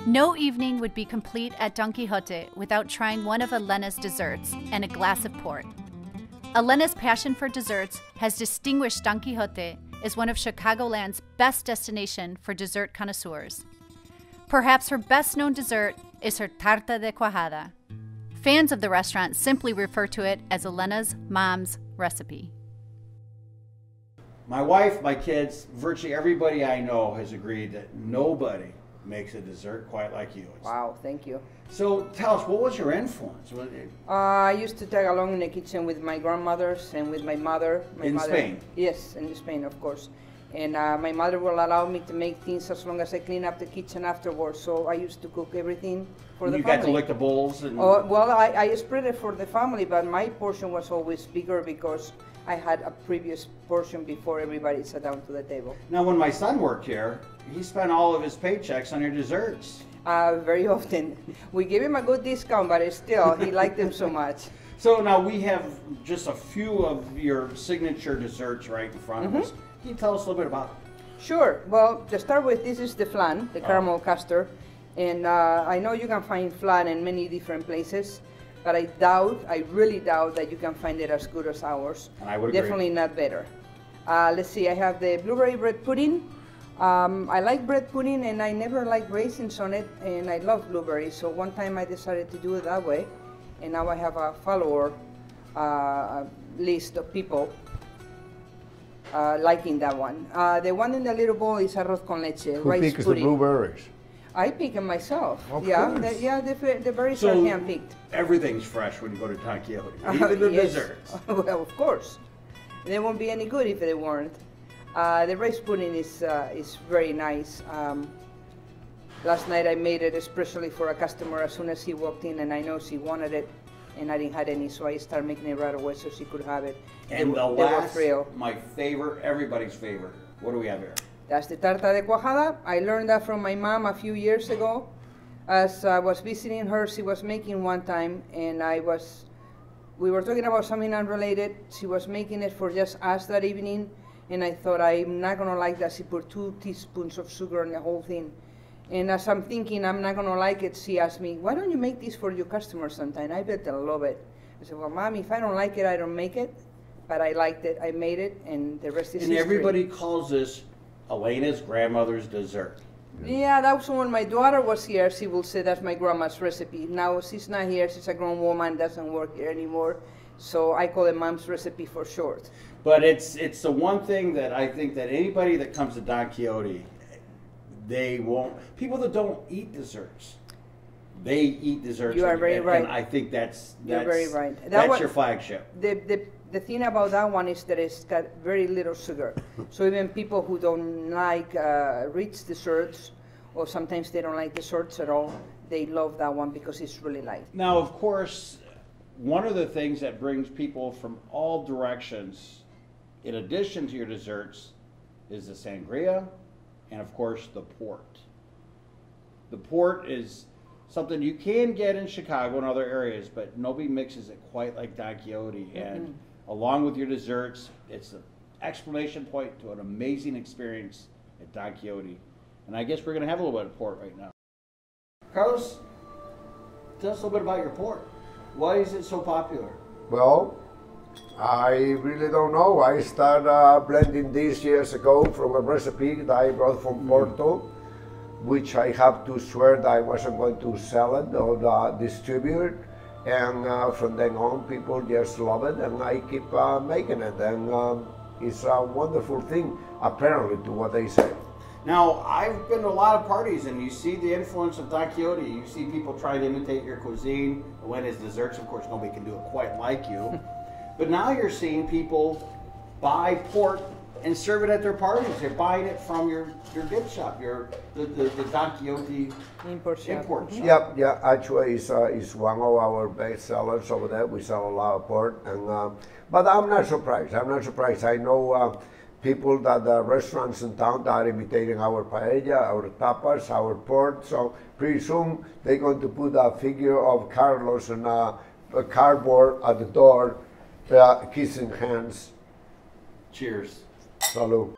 No evening would be complete at Don Quijote without trying one of Elena's desserts and a glass of port. Elena's passion for desserts has distinguished Don Quijote as one of Chicagoland's best destination for dessert connoisseurs. Perhaps her best-known dessert is her tarta de cuajada. Fans of the restaurant simply refer to it as Elena's mom's recipe. My wife, my kids, virtually everybody I know has agreed that nobody makes a dessert quite like you. Wow, thank you. So tell us, what was your influence? I used to tag along in the kitchen with my grandmothers and with my mother. Spain? Yes, in Spain, of course. And my mother will allow me to make things as long as I clean up the kitchen afterwards. So I used to cook everything for the family. You got to lick the bowls? Oh, well, I spread it for the family, but my portion was always bigger because I had a previous portion before everybody sat down to the table. Now, when my son worked here, he spent all of his paychecks on your desserts. Very often. We gave him a good discount, but still, he liked them so much. So now we have just a few of your signature desserts right in front of us. Can you tell us a little bit about it? Sure. Well, to start with, this is the flan, the caramel custard. And I know you can find flan in many different places, but I really doubt that you can find it as good as ours. And I would agree. Definitely not better. Let's see, I have the blueberry bread pudding. I like bread pudding and I never liked raisins on it, and I love blueberries. So one time I decided to do it that way, and now I have a follower list of people liking that one. The one in the little bowl is arroz con leche, Who rice picks pudding. the blueberries? I pick them myself. Of yeah, course. The berries So are hand-picked. everything's fresh when you go to Don Quijote, even the Yes. desserts. Well, of course. They won't be any good if they weren't. The rice pudding is very nice. Last night I made it especially for a customer as soon as he walked in, and I know she wanted it, and I didn't have any, so I started making it right away so she could have it. And they the were last, thrilled. my favorite, everybody's favorite. What do we have here? That's the tarta de cuajada. I learned that from my mom a few years ago. As I was visiting her, she was making one time, and we were talking about something unrelated. She was making it for just us that evening, and I thought, I'm not gonna like that. She put 2 teaspoons of sugar in the whole thing. And as I'm thinking I'm not gonna like it, she asked me, why don't you make this for your customers sometime? I bet they'll love it. I said, well, Mom, if I don't like it, I don't make it. But I liked it, I made it, and the rest is history. And everybody calls this Elena's grandmother's dessert. Yeah, that was when my daughter was here. She will say that's my grandma's recipe. Now she's not here. She's a grown woman, doesn't work here anymore. So I call it Mom's recipe for short. But it's the one thing that I think that anybody that comes to Don Quijote, they won't. People that don't eat desserts, they eat desserts. You are very right. And I think that's very right. That's your flagship. The thing about that one is that it's got very little sugar. So even people who don't like rich desserts, or sometimes they don't like desserts at all, they love that one because it's really light. Now, of course, one of the things that brings people from all directions, in addition to your desserts, is the sangria, and of course the port. The port is something you can get in Chicago and other areas, but nobody mixes it quite like Don Quijote. And along with your desserts, it's an exclamation point to an amazing experience at Don Quijote. And I guess we're going to have a little bit of port right now. Carlos, tell us a little bit about your port. Why is it so popular? Well, I really don't know. I started blending this years ago from a recipe that I brought from Porto, which I have to swear that I wasn't going to sell it or distribute it. And from then on, people just love it, and I keep making it. And it's a wonderful thing, apparently, to what they say. Now, I've been to a lot of parties, and you see the influence of Don Quijote. You see people try to imitate your cuisine. When his desserts, of course, nobody can do it quite like you. But now you're seeing people buy port and serve it at their parties. They're buying it from your gift shop, the Don Quijote import shop. Yep, yeah, actually it's one of our best sellers over there. We sell a lot of port, and but I'm not surprised. I know people that restaurants in town that are imitating our paella, our tapas, our port. So pretty soon they're going to put a figure of Carlos and a cardboard at the door, kissing hands. Cheers. Salud.